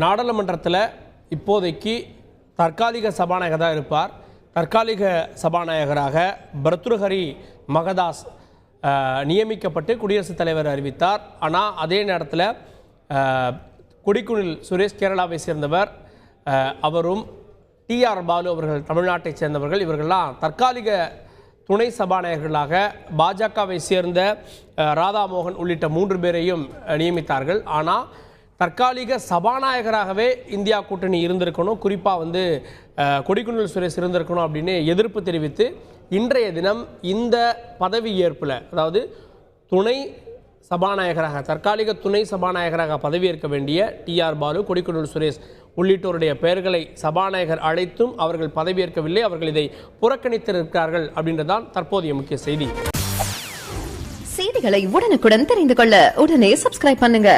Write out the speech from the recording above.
நாடாளுமன்றத்தில் இப்போதைக்கு தற்காலிக சபாநாயகர் தான் இருப்பார். தற்காலிக சபாநாயகராக பர்த்ருஹரி மகதாஸ் நியமிக்கப்பட்டு குடியரசுத் தலைவர் அறிவித்தார். ஆனால் அதே நேரத்தில் கொடிக்குனில் சுரேஷ் கேரளாவை சேர்ந்தவர், அவரும் டிஆர் பாலு அவர்கள் தமிழ்நாட்டைச் சேர்ந்தவர்கள், இவர்கள்லாம் தற்காலிக துணை சபாநாயகர்களாக பாஜகவை சேர்ந்த ராதாமோகன் உள்ளிட்ட 3 பேரையும் நியமித்தார்கள். ஆனால் தற்காலிக சபாநாயகராகவே இந்தியா கூட்டணி இருந்திருக்கணும், குறிப்பாக கொடிக்குனில் சுரேஷ் இருந்திருக்கணும் அப்படின்னு எதிர்ப்பு தெரிவித்து இன்றைய தினம் இந்த பதவி ஏற்பில், அதாவது துணை சபாநாயகராக தற்காலிக துணை சபாநாயகராக பதவியேற்க வேண்டிய டிஆர் பாலு, கொடிக்குனில் சுரேஷ் உள்ளிட்டோருடைய பெயர்களை சபாநாயகர் அழைத்தும் அவர்கள் பதவியேற்கவில்லை, அவர்கள் இதை புறக்கணித்திருக்கிறார்கள் அப்படின்றதான் தற்போதைய முக்கிய செய்தி. செய்திகளை உடனுக்குடன் தெரிந்து கொள்ள உடனே சப்ஸ்கிரைப் பண்ணுங்க.